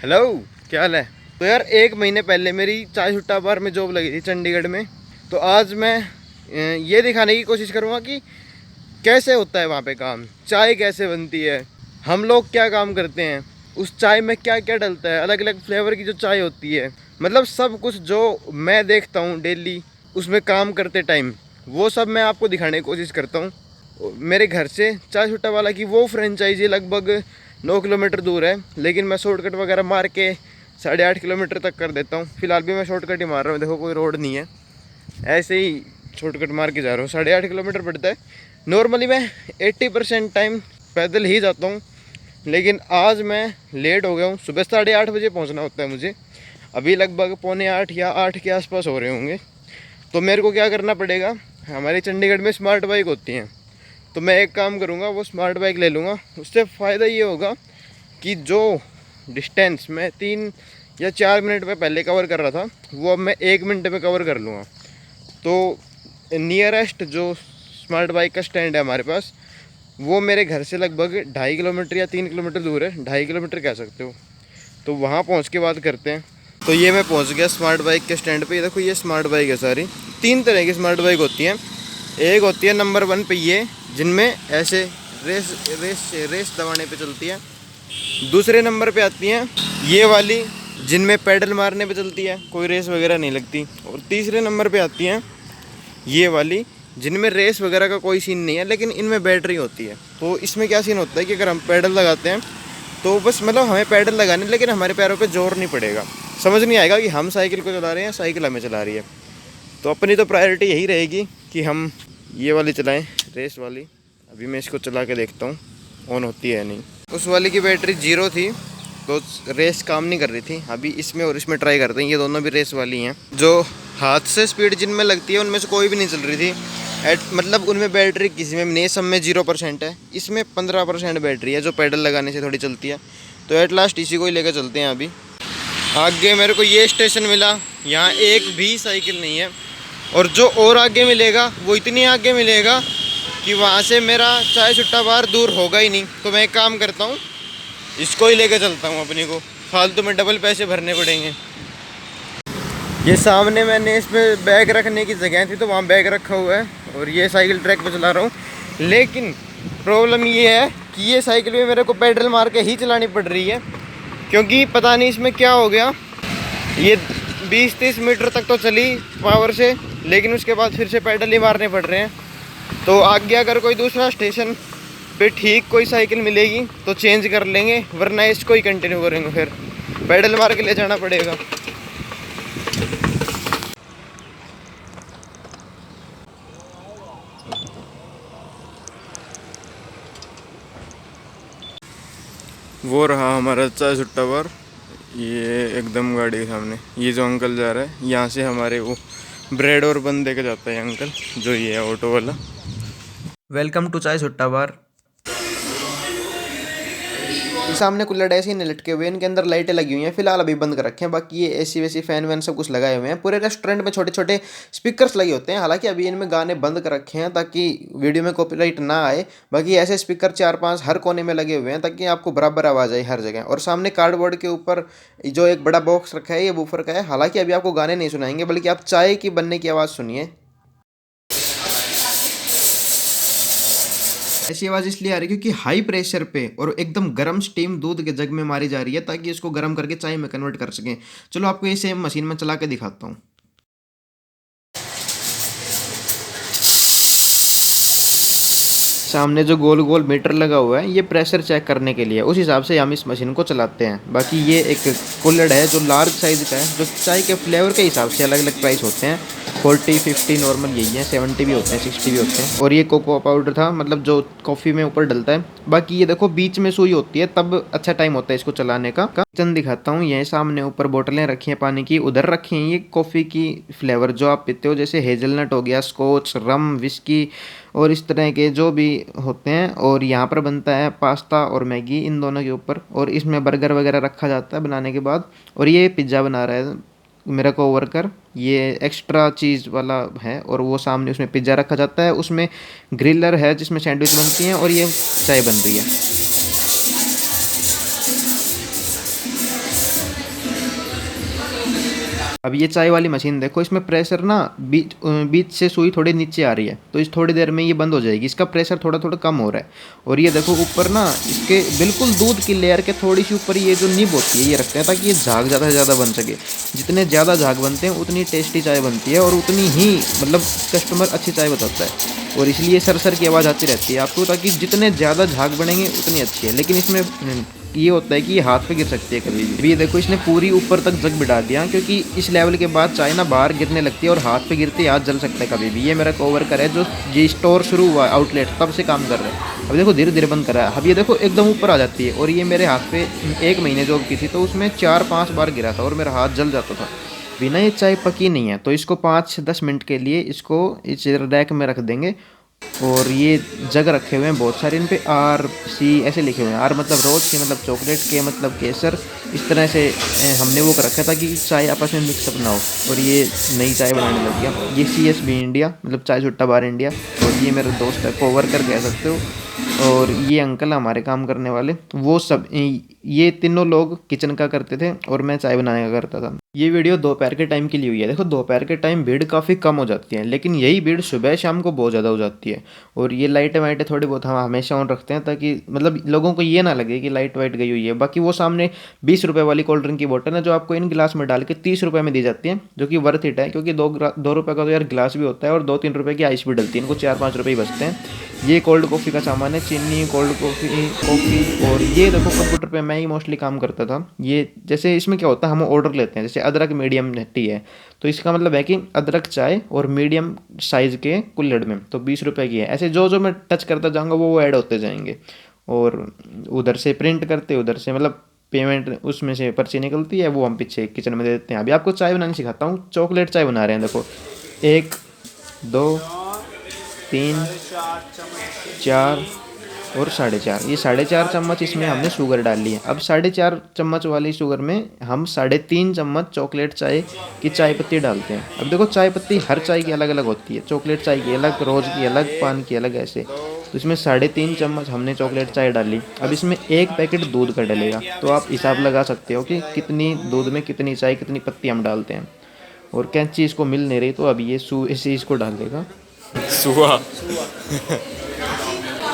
Hello, क्या हाल है। तो यार 1 महीने पहले मेरी चाय सुट्टा बार में जॉब लगी थी चंडीगढ़ में। तो आज मैं ये दिखाने की कोशिश करूँगा कि कैसे होता है वहाँ पे काम, चाय कैसे बनती है, हम लोग क्या काम करते हैं, उस चाय में क्या क्या डलता है, अलग अलग फ्लेवर की जो चाय होती है, मतलब सब कुछ जो मैं देखता हूँ डेली उसमें काम करते टाइम, वो सब मैं आपको दिखाने की कोशिश करता हूँ। मेरे घर से चाय सुट्टा वाला की वो फ्रेंचाइजी लगभग 9 किलोमीटर दूर है, लेकिन मैं शॉर्टकट वगैरह मार के 8.5 किलोमीटर तक कर देता हूँ। फिलहाल भी मैं शॉर्टकट ही मार रहा हूँ, देखो कोई रोड नहीं है, ऐसे ही शॉर्टकट मार के जा रहा हूँ। 8.5 किलोमीटर पड़ता है। नॉर्मली मैं 80% टाइम पैदल ही जाता हूँ, लेकिन आज मैं लेट हो गया हूँ। सुबह 8:30 बजे पहुँचना होता है मुझे, अभी लगभग 7:45 या 8 के आसपास हो रहे होंगे। तो मेरे को क्या करना पड़ेगा, हमारे चंडीगढ़ में स्मार्ट बाइक होती हैं, तो मैं एक काम करूँगा, वो स्मार्ट बाइक ले लूँगा। उससे फ़ायदा ये होगा कि जो डिस्टेंस मैं 3 या 4 मिनट में पहले कवर कर रहा था, वो अब मैं 1 मिनट में कवर कर लूँगा। तो नियरेस्ट जो स्मार्ट बाइक का स्टैंड है हमारे पास, वो मेरे घर से लगभग 2.5 किलोमीटर या 3 किलोमीटर दूर है, 2.5 किलोमीटर कह सकते हो। तो वहाँ पहुँच के बात करते हैं। तो ये मैं पहुँच गया स्मार्ट बाइक के स्टैंड पे। ये देखो, ये स्मार्ट बाइक है सारी। 3 तरह की स्मार्ट बाइक होती हैं। एक होती है नंबर 1 पे ये, जिनमें ऐसे रेस रेस रेस दबाने पे चलती है। दूसरे नंबर पे आती हैं ये वाली, जिनमें पेडल मारने पे चलती है, कोई रेस वगैरह नहीं लगती। और तीसरे नंबर पे आती हैं ये वाली, जिनमें रेस वगैरह का कोई सीन नहीं है, लेकिन इनमें बैटरी होती है। तो इसमें क्या सीन होता है कि अगर हम पेडल लगाते हैं तो बस मतलब हमें पेडल लगाने, लेकिन हमारे पैरों पे जोर नहीं पड़ेगा। समझ नहीं आएगा कि हम साइकिल को चला रहे हैं, साइकिल हमें चला रही है। तो अपनी तो प्रायोरिटी यही रहेगी कि हम ये वाली चलाएं, रेस वाली। अभी मैं इसको चला के देखता हूँ ऑन होती है नहीं। उस वाली की बैटरी 0 थी, तो रेस काम नहीं कर रही थी। अभी इसमें और इसमें ट्राई करते हैं, ये दोनों भी रेस वाली हैं। जो हाथ से स्पीड जिनमें लगती है उनमें से कोई भी नहीं चल रही थी। मतलब उनमें बैटरी किसी में नहीं, सब में 0% है। इसमें 15% बैटरी है, जो पैडल लगाने से थोड़ी चलती है। तो एट लास्ट इसी को ही लेकर चलते हैं। अभी आगे मेरे को ये स्टेशन मिला, यहाँ एक भी साइकिल नहीं है। और जो और आगे मिलेगा वो इतनी आगे मिलेगा कि वहाँ से मेरा चाय सुट्टा बार दूर होगा ही नहीं। तो मैं एक काम करता हूँ, इसको ही लेकर चलता हूँ अपनी को, फालतू में डबल पैसे भरने पड़ेंगे। ये सामने मैंने इसमें बैग रखने की जगह थी, तो वहाँ बैग रखा हुआ है, और ये साइकिल ट्रैक पे चला रहा हूँ। लेकिन प्रॉब्लम ये है कि ये साइकिल भी मेरे को पेडल मार के ही चलानी पड़ रही है, क्योंकि पता नहीं इसमें क्या हो गया। ये 20-30 मीटर तक तो चली पावर से, लेकिन उसके बाद फिर से पैडल ही मारने पड़ रहे हैं। तो आगे अगर कोई दूसरा स्टेशन पे ठीक कोई साइकिल मिलेगी तो चेंज कर लेंगे, वरना इसको ही कंटिन्यू करेंगे, फिर पैडल मार के ले जाना पड़ेगा। वो रहा हमारा चाय सुट्टा बार, ये एकदम गाड़ी के सामने। ये जो अंकल जा रहा है, यहाँ से हमारे वो ब्रेड और बन दे के जाता है अंकल, जो ये है ऑटो वाला। वेलकम टू चाय सुट्टा बार। सामने कूलर ऐसे ही लटके हुए हैं, इनके अंदर लाइटें लगी हुई हैं, फिलहाल अभी बंद कर रखे हैं। बाकी ये एसी वैसी फैन वैन सब कुछ लगाए हुए हैं। पूरे रेस्टोरेंट में छोटे छोटे स्पीकर्स लगे होते हैं, हालांकि अभी इनमें गाने बंद कर रखे हैं ताकि वीडियो में कॉपीराइट ना आए। बाकी ऐसे स्पीकर 4-5 हर कोने में लगे हुए हैं, ताकि आपको बराबर आवाज़ आए हर जगह। और सामने कार्डबोर्ड के ऊपर जो एक बड़ा बॉक्स रखा है, ये वूफर का है। हालांकि अभी आपको गाने नहीं सुनाएंगे, बल्कि आप चाय की बनने की आवाज़ सुनिए। ऐसी आवाज़ इसलिए आ रही है क्योंकि हाई प्रेशर पे और एकदम गर्म स्टीम दूध के जग में मारी जा रही है, ताकि इसको गर्म करके चाय में कन्वर्ट कर सकें। चलो आपको ये सेम मशीन में चला के दिखाता हूँ। सामने जो गोल गोल मीटर लगा हुआ है, ये प्रेशर चेक करने के लिए, उस हिसाब से हम इस मशीन को चलाते हैं। बाकी ये एक कुल्हड़ है जो लार्ज साइज़ का है, जो चाय के फ्लेवर के हिसाब से अलग अलग प्राइस होते हैं। 40, 50 नॉर्मल यही है, 70 भी होते हैं, 60 भी होते हैं। और ये कोको पाउडर था, मतलब जो कॉफ़ी में ऊपर डलता है। बाकी ये देखो बीच में सुई होती है, तब अच्छा टाइम होता है इसको चलाने का। किचन दिखाता हूँ, ये सामने ऊपर बोतलें रखी हैं पानी की, उधर रखी हैं ये कॉफ़ी की फ्लेवर जो आप पीते हो, जैसे हेजलनट हो गया, स्कॉच, रम, विस्की और इस तरह के जो भी होते हैं। और यहाँ पर बनता है पास्ता और मैगी इन दोनों के ऊपर, और इसमें बर्गर वगैरह रखा जाता है बनाने के बाद। और ये पिज़्ज़ा बना रहा है मेरा कोवर्कर, ये एक्स्ट्रा चीज़ वाला है। और वो सामने उसमें पिज़्ज़ा रखा जाता है, उसमें ग्रिलर है जिसमें सैंडविच बनती हैं, और ये चाय बन रही है। अब ये चाय वाली मशीन देखो, इसमें प्रेशर ना बीच से सुई थोड़ी नीचे आ रही है, तो इस थोड़ी देर में ये बंद हो जाएगी, इसका प्रेशर थोड़ा थोड़ा कम हो रहा है। और ये देखो ऊपर ना इसके बिल्कुल दूध की लेयर के थोड़ी सी ऊपर ये जो निब होती है ये रखते हैं, ताकि ये झाग ज़्यादा से ज़्यादा बन सके। जितने ज़्यादा झाग बनते हैं उतनी टेस्टी चाय बनती है, और उतनी ही मतलब कस्टमर अच्छी चाय बताता है। और इसलिए सर की आवाज़ आती रहती है आपको, ताकि जितने ज़्यादा झाग बनेंगे उतनी अच्छी है। लेकिन इसमें ये होता है कि ये हाथ पे गिर सकती है कभी भी। अभी ये देखो इसने पूरी ऊपर तक जग बिठा दिया, क्योंकि इस लेवल के बाद चाय ना बाहर गिरने लगती है और हाथ पे गिरते हाथ जल सकता है कभी भी। ये मेरा कोवर्कर है जो ये स्टोर शुरू हुआ आउटलेट तब से काम कर रहा है। अब देखो धीरे धीरे बंद कर रहा है। अब ये देखो एकदम ऊपर आ जाती है। और ये मेरे हाथ पे 1 महीने जॉब की थी तो उसमें 4-5 बार गिरा था और मेरा हाथ जल जाता था। बिना ये चाय पकी नहीं है, तो इसको 5-10 मिनट के लिए इसको इस रैक में रख देंगे। और ये जग रखे हुए हैं बहुत सारे, इन पे RC ऐसे लिखे हुए हैं। R मतलब रोज, C मतलब चॉकलेट, K मतलब केसर। इस तरह से हमने वो कर रखा था कि चाय आपस में मिक्सअप ना हो। और ये नई चाय बनाने लग गया। ये CSB इंडिया मतलब चाय सुट्टा बार इंडिया। और ये मेरा दोस्त है, कोवर्कर कह सकते हो। और ये अंकल हमारे काम करने वाले, वो सब ये तीनों लोग किचन का करते थे और मैं चाय बनाने का करता था। ये वीडियो दोपहर के टाइम की ली हुई है। देखो दोपहर के टाइम भीड़ काफ़ी कम हो जाती है, लेकिन यही भीड़ सुबह शाम को बहुत ज़्यादा हो जाती है। और ये लाइटें वाइटें थोड़ी बहुत हम हमेशा ऑन रखते हैं, ताकि मतलब लोगों को ये ना लगे कि लाइट वाइट गई हुई है। बाकी वो सामने 20 रुपये वाली कोल्ड ड्रिंक की बोतल है जो आपको इन गिलास में डाल के 30 रुपये में दी जाती है, जो कि वर्थ इट है। क्योंकि 2 रुपये का तो यार गिलास भी होता है और 2-3 रुपये की आइस भी डलती है, इनको 4-5 रुपये ही बचते हैं। ये कोल्ड कॉफ़ी का सामान है, चीनी, कोल्ड कॉफ़ी। और ये देखो कंप्यूटर पे मैं ही मोस्टली काम करता था। ये जैसे इसमें क्या होता है, हम ऑर्डर लेते हैं। जैसे अदरक मीडियम टी है, तो इसका मतलब है कि अदरक चाय और मीडियम साइज़ के कुल्हड़ में तो 20 रुपये की है। ऐसे जो जो मैं टच करता जाऊँगा वो ऐड होते जाएंगे। और उधर से प्रिंट करते, उधर से मतलब पेमेंट उसमें से पर्ची निकलती है, वो हम पीछे किचन में दे देते हैं। अभी आपको चाय बनानी सिखाता हूँ। चॉकलेट चाय बना रहे हैं, देखो 1 2 3 4 और 4.5। ये 4.5 चम्मच इसमें हमने शुगर डाल ली है। अब 4.5 चम्मच वाली शुगर में हम 3.5 चम्मच चॉकलेट चाय की चाय पत्ती डालते हैं। अब देखो चाय पत्ती हर चाय की अलग अलग होती है, चॉकलेट चाय की अलग, रोज़ की अलग, पान की अलग, ऐसे। तो इसमें 3.5 चम्मच हमने चॉकलेट चाय डाली। अब इसमें 1 पैकेट दूध का डलेगा, तो आप हिसाब लगा सकते हो कि कितनी दूध में कितनी चाय कितनी पत्ती हम डालते हैं। और कैंची इसको मिल नहीं रही, तो अब ये इसे इसको डाल देगा। सुहा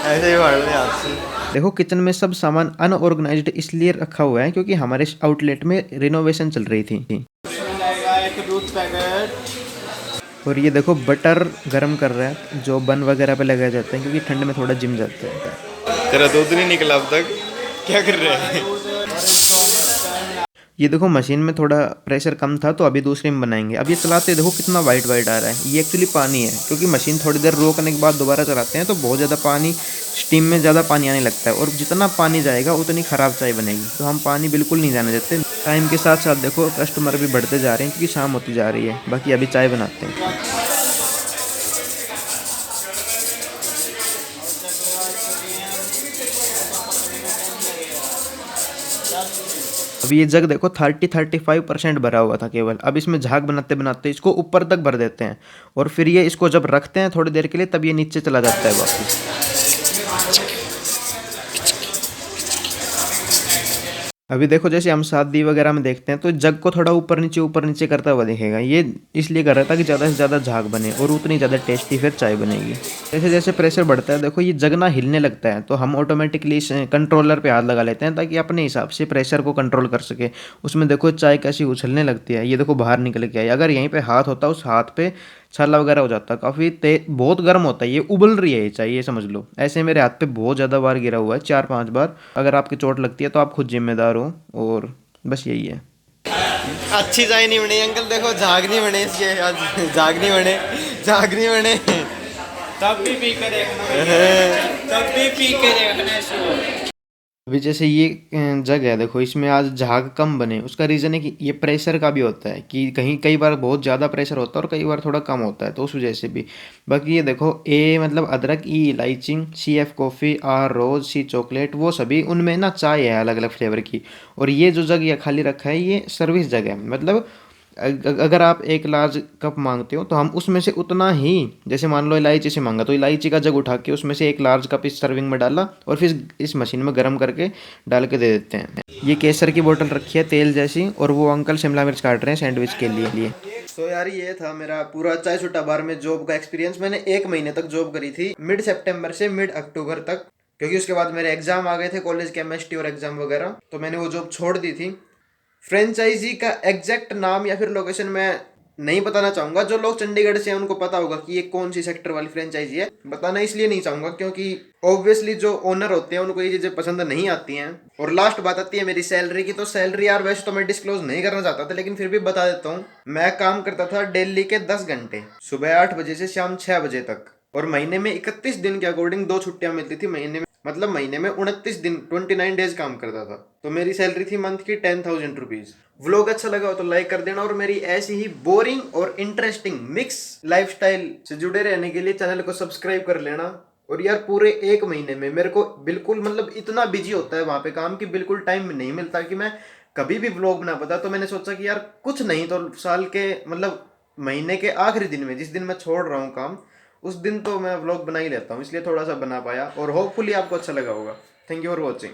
ऐसे ही फाड़ रहे हाथ से। देखो किचन में सब सामान अनऑर्गेनाइज्ड इसलिए रखा हुआ है क्योंकि हमारे आउटलेट में रिनोवेशन चल रही थी। एक दूध पैकेट। और ये देखो बटर गरम कर रहा है, जो बन वगैरह पे लगाए जाते हैं, क्योंकि ठंड में थोड़ा जिम जाते हैं। तेरा दूध नहीं निकला अब तक, क्या कर रहे हैं? ये देखो मशीन में थोड़ा प्रेशर कम था, तो अभी दूसरे में बनाएंगे। अब ये चलाते देखो कितना वाइट वाइट आ रहा है, ये एक्चुअली पानी है। क्योंकि मशीन थोड़ी देर रोकने के बाद दोबारा चलाते हैं तो बहुत ज़्यादा पानी, स्टीम में ज़्यादा पानी आने लगता है। और जितना पानी जाएगा उतनी ख़राब चाय बनेगी, तो हम पानी बिल्कुल नहीं जाने देते। टाइम के साथ साथ देखो कस्टमर भी बढ़ते जा रहे हैं, क्योंकि शाम होती जा रही है। बाकी अभी चाय बनाते हैं। अब ये जग देखो 30-35% भरा हुआ था केवल। अब इसमें झाग बनाते बनाते इसको ऊपर तक भर देते हैं, और फिर ये इसको जब रखते हैं थोड़ी देर के लिए, तब ये नीचे चला जाता है वापस। अभी देखो जैसे हम शादी वगैरह में देखते हैं तो जग को थोड़ा ऊपर नीचे करता हुआ दिखेगा। ये इसलिए कर रहा था कि ज़्यादा से ज़्यादा झाग बने और उतनी ज़्यादा टेस्टी फिर चाय बनेगी। जैसे जैसे प्रेशर बढ़ता है देखो ये जग ना हिलने लगता है, तो हम ऑटोमेटिकली कंट्रोलर पे हाथ लगा लेते हैं ताकि अपने हिसाब से प्रेशर को कंट्रोल कर सके। उसमें देखो चाय कैसी उछलने लगती है, ये देखो बाहर निकल के आई। अगर यहीं पे हाथ होता उस हाथ पे छाला वगैरह हो जाता। काफ़ी बहुत गर्म होता है, ये उबल रही है ये चाय, ये समझ लो। ऐसे मेरे हाथ पे बहुत ज़्यादा बार गिरा हुआ है, 4-5 बार। अगर आपकी चोट लगती है तो आप खुद जिम्मेदार हो। और बस यही है। अच्छी चाय नहीं बनी अंकल, देखो झाग नहीं बने इसके, झाग नहीं बने, झाग नहीं बने। तब भी पी के देखना, तब भी पी के देखना। अभी जैसे ये जग है देखो, इसमें आज झाग कम बने, उसका रीज़न है कि ये प्रेशर का भी होता है कि कहीं कई बार बहुत ज़्यादा प्रेशर होता है और कई बार थोड़ा कम होता है, तो उस वजह से भी। बाकी ये देखो A मतलब अदरक, E इलायची, CF कॉफ़ी, R रोज़, C चॉकलेट, वो सभी उनमें ना चाय है अलग अलग फ्लेवर की। और ये जो जग ये खाली रखा है ये सर्विस जग है, मतलब अगर आप एक लार्ज कप मांगते हो तो हम उसमें से उतना ही, जैसे मान लो इलायची से मांगा तो इलायची का जग उठा के उसमें से एक लार्ज कप इस सर्विंग में डाला और फिर इस मशीन में गर्म करके डाल के दे देते हैं। ये केसर की बोतल रखी है तेल जैसी, और वो अंकल शिमला मिर्च काट रहे हैं सैंडविच के लिए। तो यार ये था मेरा पूरा चाय सुट्टा बार में जॉब का एक्सपीरियंस। मैंने 1 महीने तक जॉब करी थी, मिड सितंबर से मिड अक्टूबर तक, क्योंकि उसके बाद मेरे एग्जाम आ गए थे कॉलेज के, एमएसटी और एग्जाम वगैरह, तो मैंने वो जॉब छोड़ दी थी। फ्रेंचाइजी का एग्जैक्ट नाम या फिर लोकेशन मैं नहीं बताना चाहूंगा। जो लोग चंडीगढ़ से हैं उनको पता होगा कि ये कौन सी सेक्टर वाली फ्रेंचाइजी है। बताना इसलिए नहीं चाहूंगा क्योंकि ऑब्वियसली जो ओनर होते हैं उनको ये चीजें पसंद नहीं आती हैं। और लास्ट बात आती है मेरी सैलरी की। तो सैलरी यार वैसे तो मैं डिस्क्लोज नहीं करना चाहता था, लेकिन फिर भी बता देता हूँ। मैं काम करता था दिल्ली के 10 घंटे, सुबह 8 बजे से शाम 6 बजे तक, और महीने में 31 दिन के अकॉर्डिंग 2 छुट्टियां मिलती थी महीने में। मतलब महीने में 29 दिन, 29 डेज काम करता था। तो मेरी सैलरी थी मंथ की 10,000 रुपीज। व्लॉग अच्छा लगा हो तो लाइक कर देना, और मेरी ऐसी ही बोरिंग और इंटरेस्टिंग मिक्स लाइफस्टाइल से जुड़े रहने के लिए चैनल को सब्सक्राइब कर लेना। और यार पूरे 1 महीने में मेरे को बिल्कुल मतलब इतना बिजी होता है वहां पे काम की बिल्कुल टाइम नहीं मिलता कि मैं कभी भी व्लॉग बना पाता। तो मैंने सोचा कि यार कुछ नहीं तो साल के मतलब महीने के आखिरी दिन में, जिस दिन मैं छोड़ रहा हूँ काम, उस दिन तो मैं व्लॉग बना ही लेता हूँ। इसलिए थोड़ा सा बना पाया, और होपफुली आपको अच्छा लगा होगा। Thank you for watching.